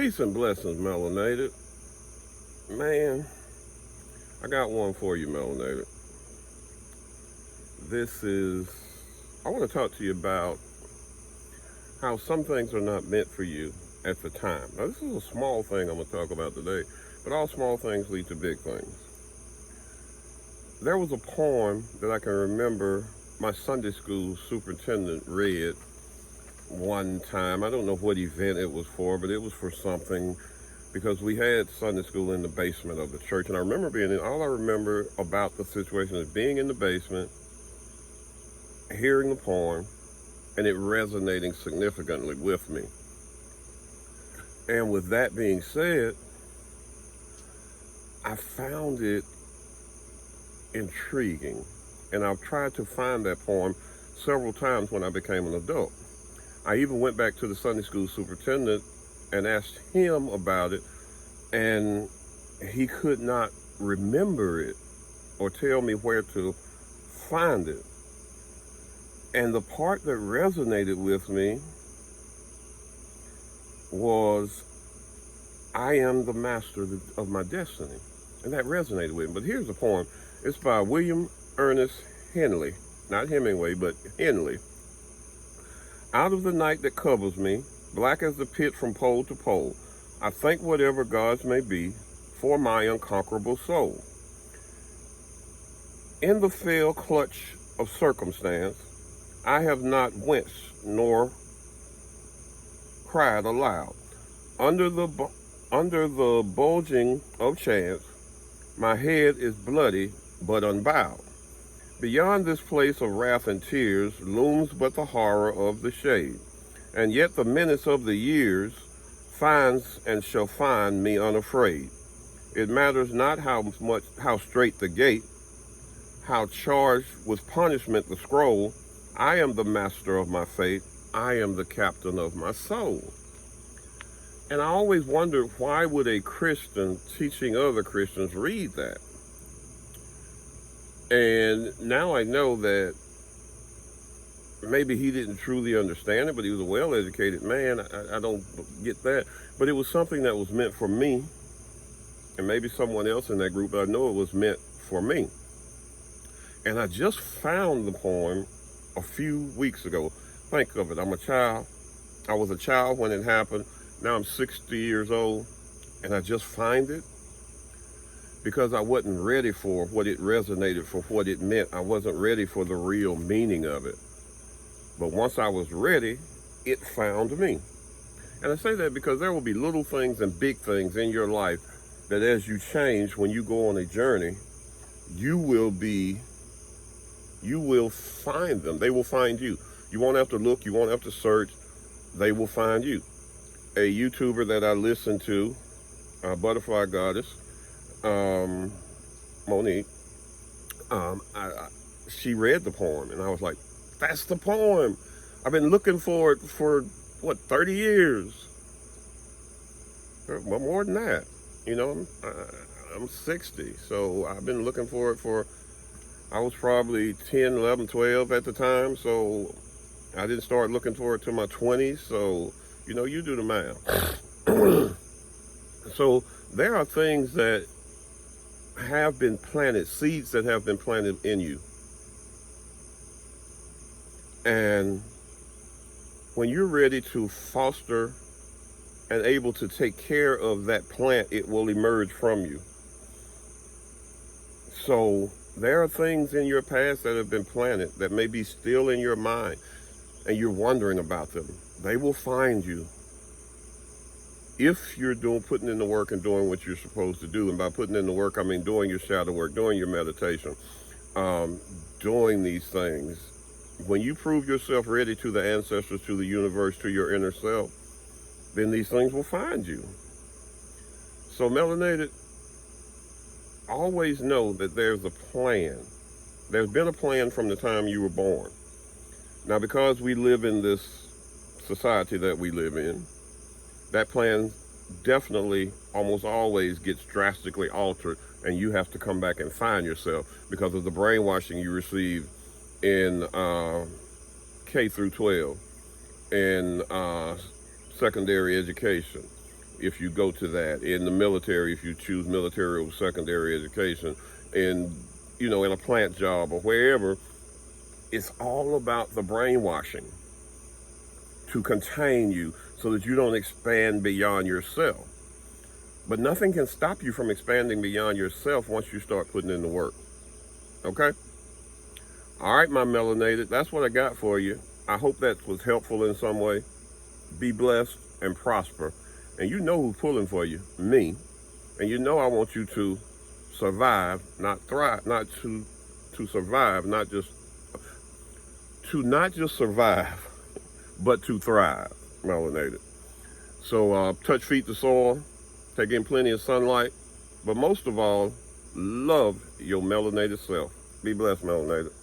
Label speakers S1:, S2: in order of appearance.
S1: Peace and blessings, Melanated. Man, I got one for you, Melanated. This is, I want to talk to you about how some things are not meant for you at the time. Now, this is a small thing I'm going to talk about today, but all small things lead to big things. There was a poem that I can remember my Sunday school superintendent read one time. I don't know what event it was for, but it was for something because we had Sunday school in the basement of the church. And I remember being in, all I remember about the situation is being in the basement, hearing the poem, and it resonating significantly with me. And with that being said, I found it intriguing. And I've tried to find that poem several times when I became an adult. I even went back to the Sunday school superintendent and asked him about it, and he could not remember it or tell me where to find it. And the part that resonated with me was, I am the master of my destiny. And that resonated with me. But here's the poem. It's by William Ernest Henley. Not Hemingway, but Henley. Out of the night that covers me, black as the pit from pole to pole, I thank whatever gods may be for my unconquerable soul. In the fell clutch of circumstance, I have not winced nor cried aloud. Under the bulging of chance, my head is bloody but unbowed. Beyond this place of wrath and tears looms but the horror of the shade, and yet the menace of the years finds and shall find me unafraid. It matters not how straight the gate, how charged with punishment the scroll. I am the master of my fate. I am the captain of my soul. And I always wondered, why would a Christian teaching other Christians read that? And now I know that maybe he didn't truly understand it, but he was a well-educated man. I don't get that. But it was something that was meant for me, and maybe someone else in that group, but I know it was meant for me. And I just found the poem a few weeks ago. Think of it, I'm a child. I was a child when it happened. Now I'm 60 years old, and I just find it because I wasn't ready for what it resonated, for what it meant. I wasn't ready for the real meaning of it. But once I was ready, it found me. And I say that because there will be little things and big things in your life that as you change, when you go on a journey, you will find them. They will find you. You won't have to look, you won't have to search. They will find you. A YouTuber that I listen to, Butterfly Goddess, Monique, she read the poem, and I was like, that's the poem. I've been looking for it for, 30 years? Well, more than that. You know, I'm 60, so I've been looking for it I was probably 10, 11, 12 at the time, so I didn't start looking for it till my 20s, so, you do the math. So there are things that have been planted, seeds that have been planted in you. And when you're ready to foster and able to take care of that plant, it will emerge from you. So there are things in your past that have been planted that may be still in your mind, and you're wondering about them. They will find you if you're putting in the work and doing what you're supposed to do. And by putting in the work, I mean doing your shadow work, doing your meditation, doing these things. When you prove yourself ready to the ancestors, to the universe, to your inner self, then these things will find you. So melanated, always know that there's a plan. There's been a plan from the time you were born. Now, because we live in this society that we live in, that plan definitely almost always gets drastically altered, and you have to come back and find yourself because of the brainwashing you receive in K through 12, in secondary education, if you go to that. In the military, if you choose military over secondary education, and in a plant job or wherever, it's all about the brainwashing to contain you so that you don't expand beyond yourself. But nothing can stop you from expanding beyond yourself once you start putting in the work. Okay? All right, my melanated, that's what I got for you. I hope that was helpful in some way. Be blessed and prosper. And you know who's pulling for you, me. And I want you to survive, not thrive, not to survive, not just survive, but to thrive, melanated. So touch feet to soil, take in plenty of sunlight, but most of all, love your melanated self. Be blessed, melanated.